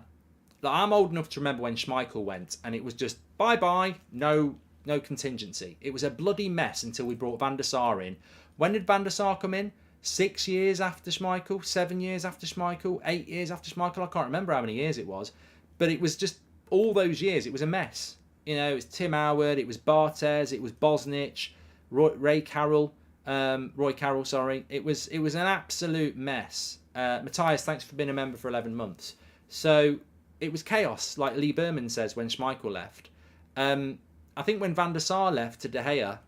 I'm old enough to remember when Schmeichel went and it was just bye-bye, no contingency. It was a bloody mess until we brought Van der Sar in. When did Van der Sar come in? 6 years after Schmeichel? 7 years after Schmeichel? 8 years after Schmeichel? I can't remember how many years it was. But it was just all those years, it was a mess. It was Tim Howard, it was Barthez, it was Bosnich, Roy Carroll. It was an absolute mess. Matthias, thanks for being a member for 11 months. So it was chaos, like Lee Berman says when Schmeichel left. I think when Van der Sar left to De Gea,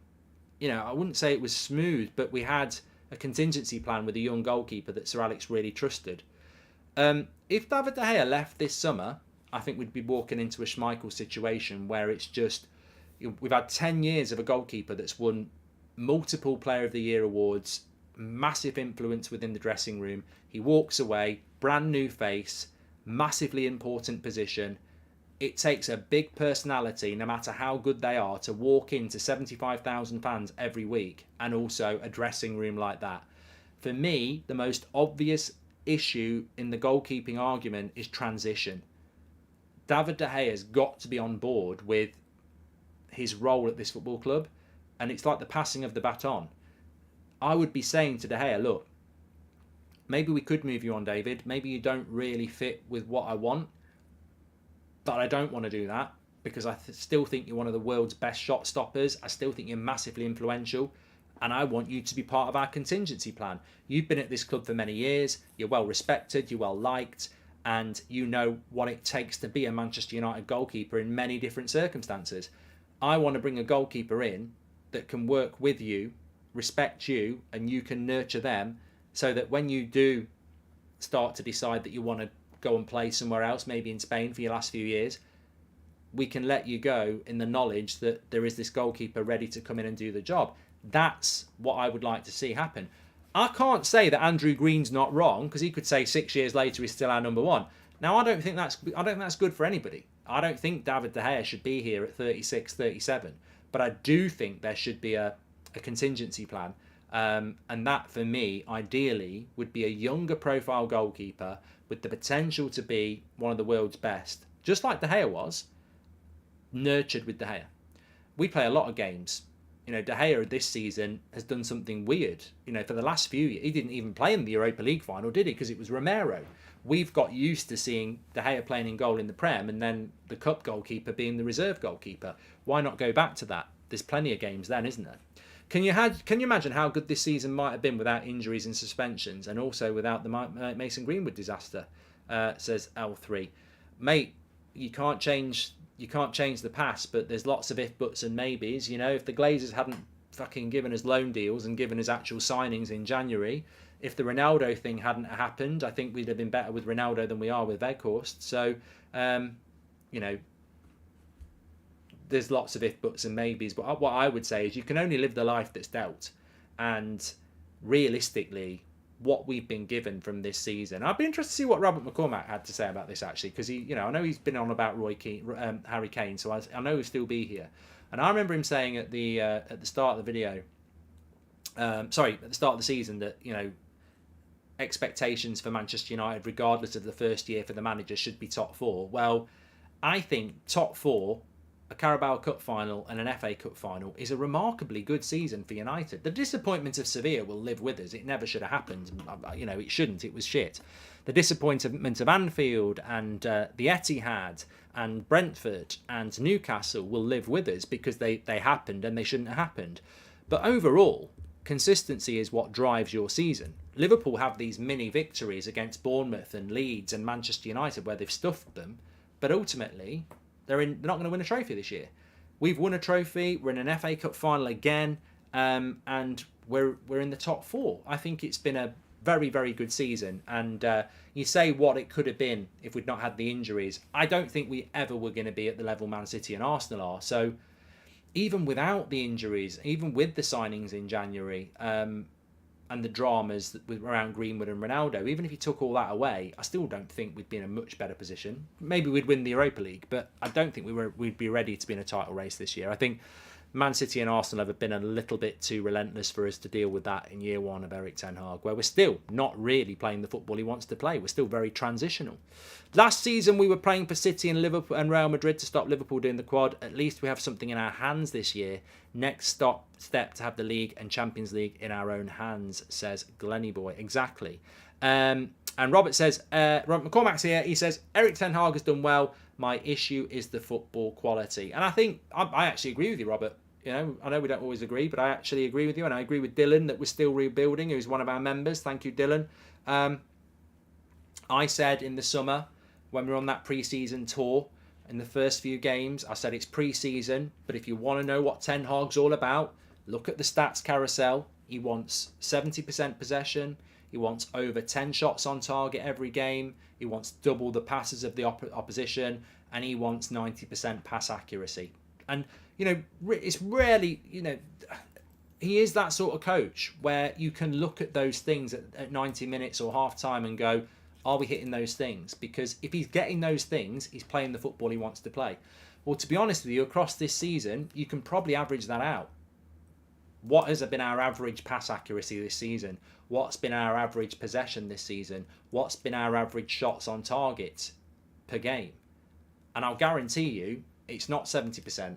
I wouldn't say it was smooth, but we had a contingency plan with a young goalkeeper that Sir Alex really trusted. If David De Gea left this summer, I think we'd be walking into a Schmeichel situation where it's just, we've had 10 years of a goalkeeper that's won multiple Player of the Year awards, massive influence within the dressing room. He walks away, brand new face, massively important position. It takes a big personality, no matter how good they are, to walk into 75,000 fans every week and also a dressing room like that. For me, the most obvious issue in the goalkeeping argument is transition. David De Gea has got to be on board with his role at this football club, and it's like the passing of the baton. I would be saying to De Gea, look, maybe we could move you on, David. Maybe you don't really fit with what I want. But I don't want to do that because I still think you're one of the world's best shot stoppers. I still think you're massively influential. And I want you to be part of our contingency plan. You've been at this club for many years. You're well respected. You're well liked. And you know what it takes to be a Manchester United goalkeeper in many different circumstances. I want to bring a goalkeeper in that can work with you, respect you, and you can nurture them so that when you do start to decide that you want to go and play somewhere else, maybe in Spain for your last few years, we can let you go in the knowledge that there is this goalkeeper ready to come in and do the job. That's what I would like to see happen. I can't say that Andrew Green's not wrong because he could say 6 years later he's still our number 1. Now I don't think that's good for anybody. I don't think David De Gea should be here at 36, 37, but I do think there should be a contingency plan. And that, for me, ideally, would be a younger profile goalkeeper with the potential to be one of the world's best, just like De Gea was, nurtured with De Gea. We play a lot of games. De Gea this season has done something weird. For the last few years, he didn't even play in the Europa League final, did he? Because it was Romero. We've got used to seeing De Gea playing in goal in the Prem and then the cup goalkeeper being the reserve goalkeeper. Why not go back to that? There's plenty of games then, isn't there? Can you imagine how good this season might have been without injuries and suspensions, and also without the Mason Greenwood disaster? Says L3. Mate, you can't change the past, but there's lots of if, buts and maybes. If the Glazers hadn't fucking given us loan deals and given us actual signings in January, if the Ronaldo thing hadn't happened, I think we'd have been better with Ronaldo than we are with Weghorst. So, there's lots of if, buts and maybes. But what I would say is you can only live the life that's dealt. And realistically, what we've been given from this season, I'd be interested to see what Robert McCormack had to say about this, actually, because I know he's been on about Harry Kane, so I know he'll still be here. And I remember him saying at the start of the video, at the start of the season, that expectations for Manchester United, regardless of the first year for the manager, should be top four. Well, I think top four, a Carabao Cup final and an FA Cup final, is a remarkably good season for United. The disappointment of Sevilla will live with us. It never should have happened. It shouldn't. It was shit. The disappointment of Anfield and the Etihad and Brentford and Newcastle will live with us because they happened and they shouldn't have happened. But overall, consistency is what drives your season. Liverpool have these mini victories against Bournemouth and Leeds and Manchester United where they've stuffed them, but ultimately they're not going to win a trophy this year. We've won a trophy. We're in an FA Cup final again, and we're in the top four. I think it's been a very, very good season. And you say what it could have been if we'd not had the injuries. I don't think we ever were going to be at the level Man City and Arsenal are. So even without the injuries, even with the signings in January, and the dramas around Greenwood and Ronaldo, even if you took all that away, I still don't think we'd be in a much better position. Maybe we'd win the Europa League, but I don't think we'd be ready to be in a title race this year. I think Man City and Arsenal have been a little bit too relentless for us to deal with that in year one of Erik ten Hag, where we're still not really playing the football he wants to play. We're still very transitional. Last season we were playing for City and Liverpool and Real Madrid to stop Liverpool doing the quad. At least we have something in our hands this year. Next step to have the league and Champions League in our own hands, says Glenny Boy. Exactly. And Robert says, Robert McCormack's here. He says, Erik ten Hag has done well. My issue is the football quality. And I think I actually agree with you, Robert. I know we don't always agree, but I actually agree with you, and I agree with Dylan that we're still rebuilding, who's one of our members. Thank you, Dylan. I said in the summer, when we were on that pre-season tour, in the first few games, I said it's pre-season, but if you want to know what Ten Hag's all about, look at the stats carousel. He wants 70% possession. He wants over 10 shots on target every game. He wants double the passes of the opposition, and he wants 90% pass accuracy. And it's rarely, he is that sort of coach where you can look at those things at 90 minutes or half time and go, are we hitting those things? Because if he's getting those things, he's playing the football he wants to play. Well, to be honest with you, across this season, you can probably average that out. What has been our average pass accuracy this season? What's been our average possession this season? What's been our average shots on target per game? And I'll guarantee you, it's not 70%.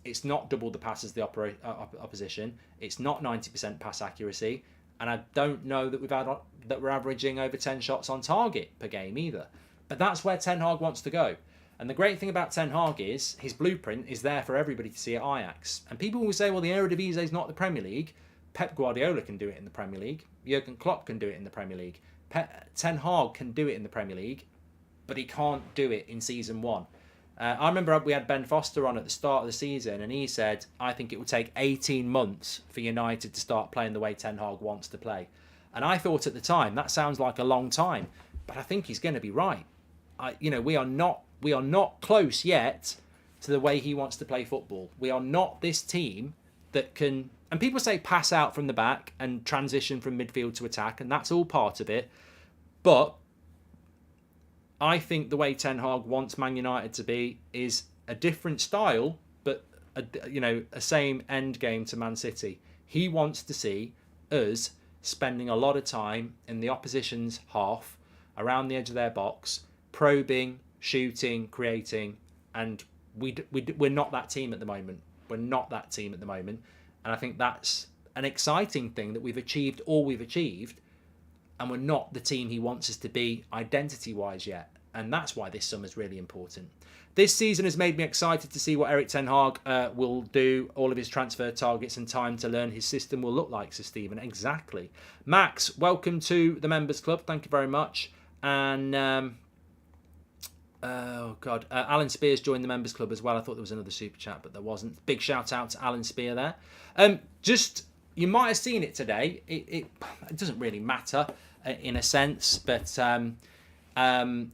It's not double the passes the opposition. It's not 90% pass accuracy, and I don't know that we're averaging over 10 shots on target per game either. But that's where Ten Hag wants to go. And the great thing about Ten Hag is his blueprint is there for everybody to see at Ajax. And people will say, well, the Eredivisie is not the Premier League. Pep Guardiola can do it in the Premier League. Jurgen Klopp can do it in the Premier League. Ten Hag can do it in the Premier League, but he can't do it in season one. I remember we had Ben Foster on at the start of the season, and he said, I think it will take 18 months for United to start playing the way Ten Hag wants to play. And I thought at the time, that sounds like a long time, but I think he's going to be right. We are not close yet to the way he wants to play football. We are not this team that can, and people say pass out from the back and transition from midfield to attack, and that's all part of it. But I think the way Ten Hag wants Man United to be is a different style, but a same end game to Man City. He wants to see us spending a lot of time in the opposition's half, around the edge of their box, probing, shooting, creating, and we're not that team at the moment. We're not that team at the moment, and I think that's an exciting thing, that we've achieved all we've achieved, and we're not the team he wants us to be identity-wise yet, and that's why this summer's really important. This season has made me excited to see what Erik ten Hag will do, all of his transfer targets and time to learn his system will look like, says Stephen. Exactly. Max, welcome to the Members Club. Thank you very much. And, Alan Spears joined the Members Club as well. I thought there was another super chat, but there wasn't. Big shout out to Alan Spear there. You might have seen it today. It doesn't really matter in a sense, but I've been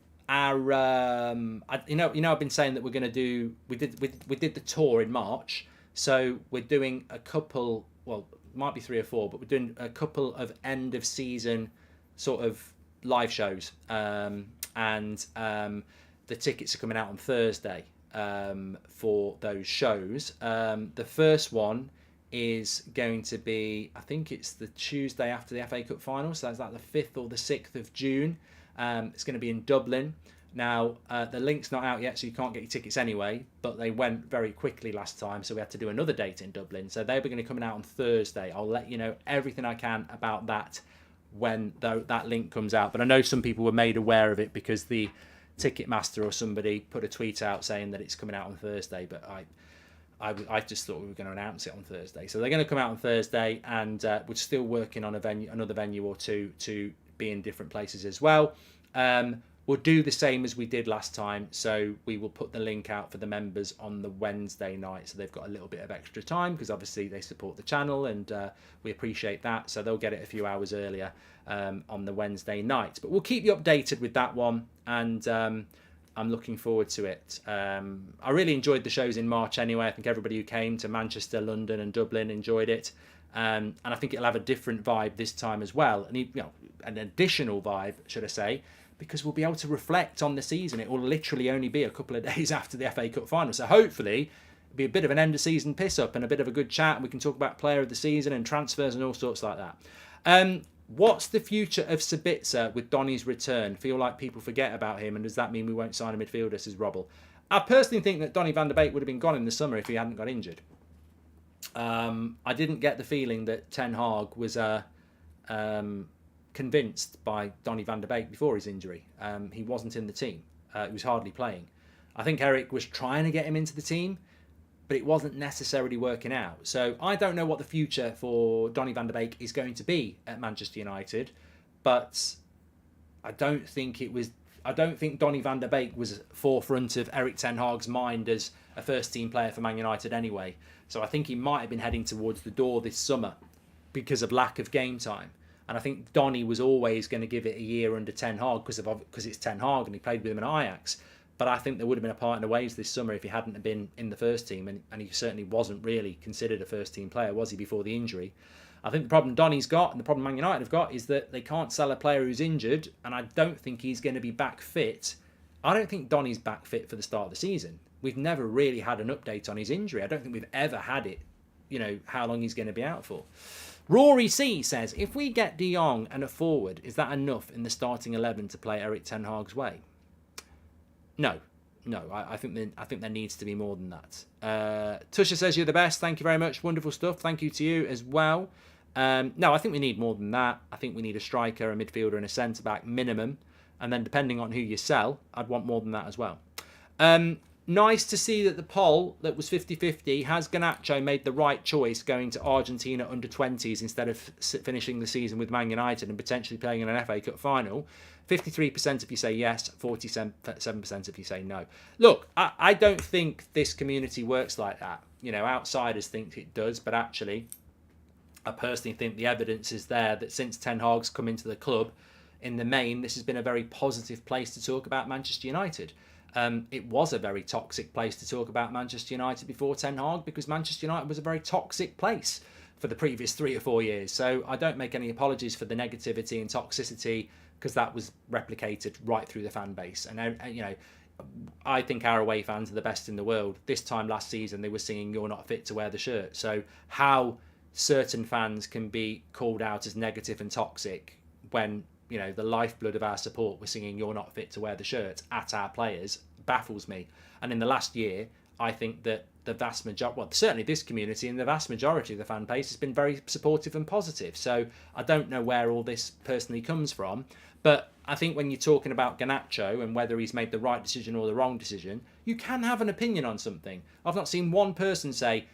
saying that we're going to do. We did the tour in March, so we're doing a couple. Well, it might be 3 or 4, but we're doing a couple of end of season sort of live shows, and the tickets are coming out on Thursday for those shows. The first one is going to be, I think it's the Tuesday after the FA Cup final, so that's like the 5th or the 6th of June. It's going to be in Dublin. Now, the link's not out yet, so you can't get your tickets anyway, but they went very quickly last time, so we had to do another date in Dublin. So they're going to be coming out on Thursday. I'll let you know everything I can about that when that link comes out. But I know some people were made aware of it because the Ticketmaster or somebody put a tweet out saying that it's coming out on Thursday, but I just thought we were going to announce it on Thursday. So they're going to come out on Thursday, and we're still working on another venue or two to be in different places as well. We'll do the same as we did last time. So we will put the link out for the members on the Wednesday night, so they've got a little bit of extra time because obviously they support the channel, and we appreciate that. So they'll get it a few hours earlier on the Wednesday night. But we'll keep you updated with that one, and I'm looking forward to it. I really enjoyed the shows in March anyway. I think everybody who came to Manchester, London and Dublin enjoyed it. And I think it'll have a different vibe this time as well. And an additional vibe, should I say, because we'll be able to reflect on the season. It will literally only be a couple of days after the FA Cup final. So hopefully it'll be a bit of an end of season piss up and a bit of a good chat. And we can talk about player of the season and transfers and all sorts like that. What's the future of Sabitzer with Donny's return? Feel like people forget about him, and does that mean we won't sign a midfielder, says Robble? I personally think that Donny van der Beek would have been gone in the summer if he hadn't got injured. I didn't get the feeling that Ten Hag was convinced by Donny van der Beek before his injury. He wasn't in the team. He was hardly playing. I think Eric was trying to get him into the team, but it wasn't necessarily working out. So I don't know what the future for Donny van der Beek is going to be at Manchester United, but I don't think Donny van der Beek was forefront of Erik ten Hag's mind as a first-team player for Man United anyway. So I think he might have been heading towards the door this summer because of lack of game time. And I think Donny was always going to give it a year under Ten Hag because it's Ten Hag and he played with him at Ajax. But I think there would have been a part in the ways this summer if he hadn't been in the first team, and he certainly wasn't really considered a first-team player, was he, before the injury? I think the problem Donny's got and the problem Man United have got is that they can't sell a player who's injured, and I don't think he's going to be back fit. I don't think Donny's back fit for the start of the season. We've never really had an update on his injury. I don't think we've ever had it, how long he's going to be out for. Rory C says, if we get De Jong and a forward, is that enough in the starting 11 to play Erik ten Hag's way? No. I think there needs to be more than that. Tusha says you're the best. Thank you very much. Wonderful stuff. Thank you to you as well. No, I think we need more than that. I think we need a striker, a midfielder, and a centre back minimum. And then depending on who you sell, I'd want more than that as well. Nice to see that the poll that was 50-50, has Garnacho made the right choice going to Argentina under 20s instead of finishing the season with Man United and potentially playing in an FA Cup final? 53% if you say yes, 47% if you say no. Look, I don't think this community works like that. Outsiders think it does, but actually, I personally think the evidence is there that since Ten Hag's come into the club, in the main, this has been a very positive place to talk about Manchester United. It was a very toxic place to talk about Manchester United before Ten Hag because Manchester United was a very toxic place for the previous 3 or 4 years. So I don't make any apologies for the negativity and toxicity because that was replicated right through the fan base. And, I think our away fans are the best in the world. This time last season, they were singing "You're not fit to wear the shirt." So how certain fans can be called out as negative and toxic when, the lifeblood of our support, we're singing "You're not fit to wear the shirt" at our players, baffles me. And in the last year, I think that the vast majority, certainly this community and the vast majority of the fan base has been very supportive and positive. So I don't know where all this personally comes from, but I think when you're talking about Garnacho and whether he's made the right decision or the wrong decision, you can have an opinion on something. I've not seen one person say,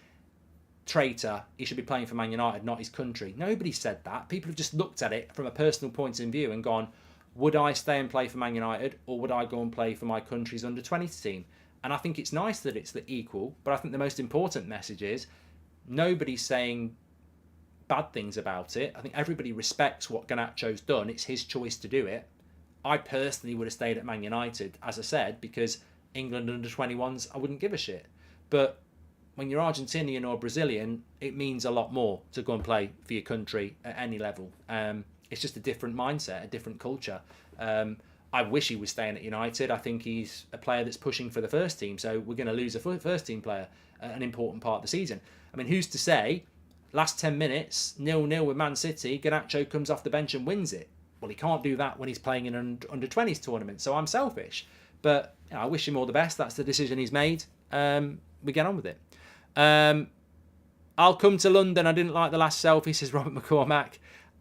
traitor, he should be playing for Man United, not his country. Nobody said that. People have just looked at it from a personal point of view and gone, would I stay and play for Man United, or would I go and play for my country's under-20s team? And I think it's nice that it's the equal, but I think the most important message is nobody's saying bad things about it. I think everybody respects what Garnacho's done. It's his choice to do it. I personally would have stayed at Man United, as I said, because England under-21s, I wouldn't give a shit. But when you're Argentinian or Brazilian, it means a lot more to go and play for your country at any level. It's just a different mindset, a different culture. I wish he was staying at United. I think he's a player that's pushing for the first team, so we're going to lose a first team player, an important part of the season. I mean, who's to say, last 10 minutes, 0-0 with Man City, Garnacho comes off the bench and wins it? Well, he can't do that when he's playing in an under-20s tournament, so I'm selfish. But I wish him all the best. That's the decision he's made. We get on with it. I'll come to London. I didn't like the last selfie, says Robert McCormack.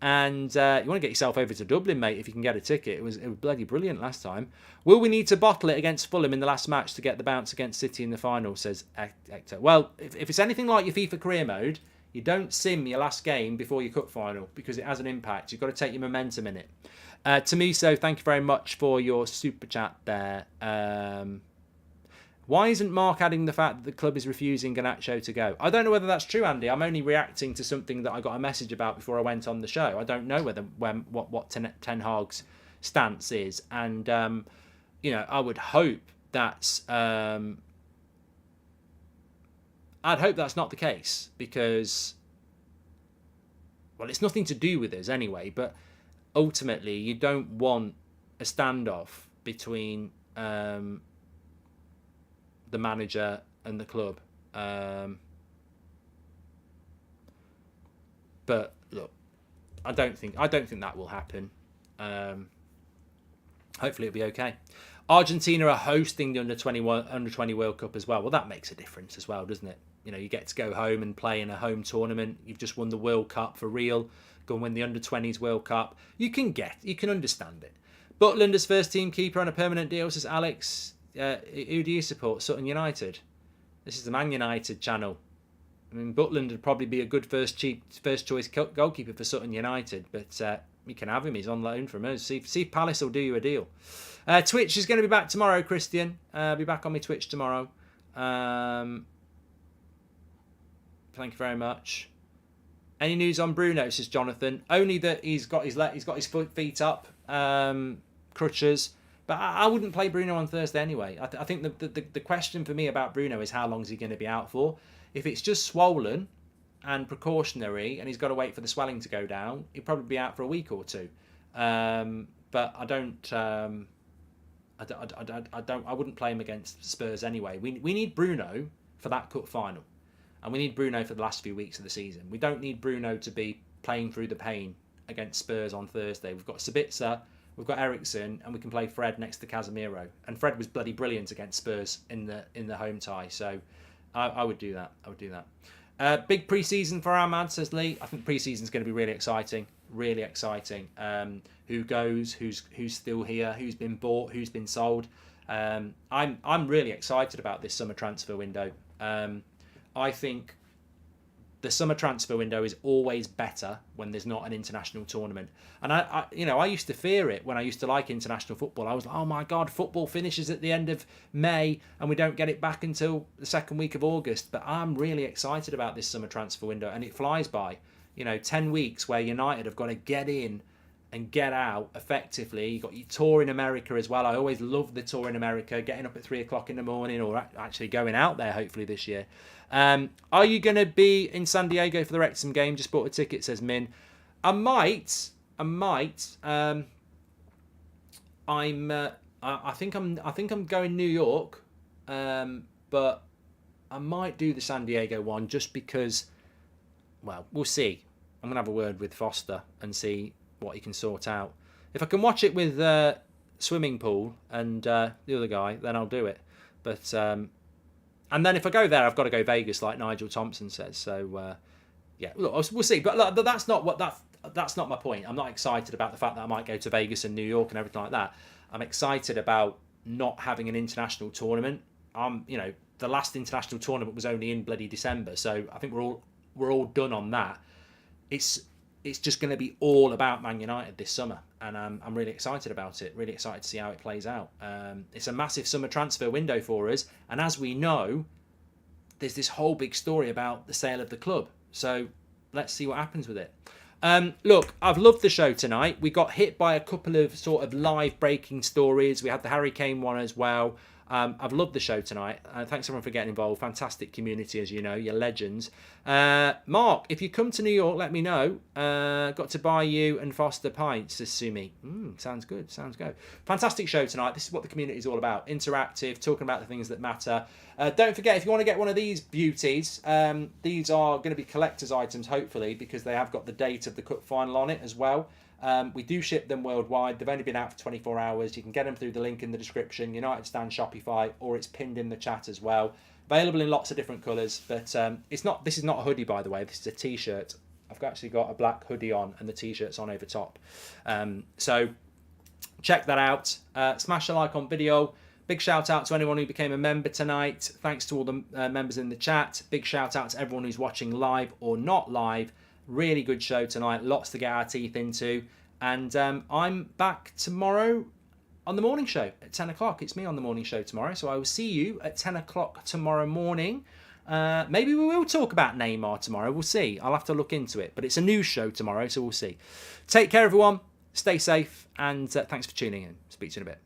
And you want to get yourself over to Dublin, mate, if you can get a ticket. It was bloody brilliant last time. Will we need to bottle it against Fulham in the last match to get the bounce against City in the final, says Hector. Well, if it's anything like your FIFA career mode, you don't sim your last game before your cup final because it has an impact. You've got to take your momentum in it. Tamiso, thank you very much for your super chat there. Why isn't Mark adding the fact that the club is refusing Garnacho to go? I don't know whether that's true, Andy. I'm only reacting to something that I got a message about before I went on the show. I don't know what Ten Hag's stance is. And, I would hope that's... I'd hope that's not the case because... Well, it's nothing to do with us anyway, but ultimately you don't want a standoff between... the manager and the club. But look, I don't think that will happen. Hopefully it'll be okay. Argentina are hosting the under-20 World Cup as well. Well, that makes a difference as well, doesn't it? You get to go home and play in a home tournament. You've just won the World Cup for real. Go and win the under-20s World Cup. You can understand it. Butland as first team keeper on a permanent deal, says Alex. Who do you support? Sutton United. This is the Man United channel. I mean, Butland would probably be a good first choice goalkeeper for Sutton United, but we can have him. He's on loan from us. See if Palace will do you a deal. Twitch is going to be back tomorrow, Christian. I'll be back on my Twitch tomorrow. Thank you very much. Any news on Bruno, says Jonathan? Only that he's got his feet up, crutches. But I wouldn't play Bruno on Thursday anyway. I think the question for me about Bruno is how long is he going to be out for? If it's just swollen and precautionary and he's got to wait for the swelling to go down, he'll probably be out for a week or two. But I wouldn't play him against Spurs anyway. We need Bruno for that cup final. And we need Bruno for the last few weeks of the season. We don't need Bruno to be playing through the pain against Spurs on Thursday. We've got Sabitzer, we've got Ericsson, and we can play Fred next to Casemiro. And Fred was bloody brilliant against Spurs in the home tie. So I would do that. Big pre-season for our man, says Lee. I think pre-season's going to be really exciting. Really exciting. Who goes? Who's still here? Who's been bought? Who's been sold? I'm really excited about this summer transfer window. I think the summer transfer window is always better when there's not an international tournament. And I used to fear it when I used to like international football. I was like, oh my God, football finishes at the end of May and we don't get it back until the second week of August. But I'm really excited about this summer transfer window and it flies by. 10 weeks where United have got to get in and get out effectively. You've got your tour in America as well. I always loved the tour in America, getting up at 3 o'clock in the morning or actually going out there hopefully this year. Are you going to be in San Diego for the Wrexham game? Just bought a ticket, says Min. I might. I think I'm going New York, but I might do the San Diego one just because well, we'll see. I'm going to have a word with Foster and see what he can sort out. If I can watch it with swimming pool and the other guy, then I'll do it. But and then if I go there, I've got to go Vegas, like Nigel Thompson says. So yeah, look, we'll see. But look, that's not my point. I'm not excited about the fact that I might go to Vegas and New York and everything like that. I'm excited about not having an international tournament. The last international tournament was only in bloody December, so I think we're all done on that. It's just going to be all about Man United this summer, and I'm really excited about it. Really excited to see how it plays out. It's a massive summer transfer window for us, and as we know, there's this whole big story about the sale of the club. So let's see what happens with it. Look, I've loved the show tonight. We got hit by a couple of sort of live breaking stories. We had the Harry Kane one as well. I've loved the show tonight. Thanks everyone for getting involved. Fantastic community, as you know. You're legends. Mark, if you come to New York, let me know. Got to buy you and Foster pints, says Sumi. Sounds good. Sounds good. Fantastic show tonight. This is what the community is all about. Interactive, talking about the things that matter. Don't forget, if you want to get one of these beauties, these are going to be collector's items, hopefully, because they have got the date of the cup final on it as well. We do ship them worldwide. They've only been out for 24 hours. You can get them through the link in the description, United Stand Shopify, or it's pinned in the chat as well. Available in lots of different colours, but this is not a hoodie, by the way. This is a t-shirt. I've actually got a black hoodie on and the t-shirt's on over top. So check that out. Smash a like on video. Big shout out to anyone who became a member tonight. Thanks to all the members in the chat. Big shout out to everyone who's watching live or not live. Really good show tonight. Lots to get our teeth into. And I'm back tomorrow on the morning show at 10 o'clock. It's me on the morning show tomorrow. So I will see you at 10 o'clock tomorrow morning. Maybe we will talk about Neymar tomorrow. We'll see. I'll have to look into it. But it's a news show tomorrow, so we'll see. Take care, everyone. Stay safe. And thanks for tuning in. Speak to you in a bit.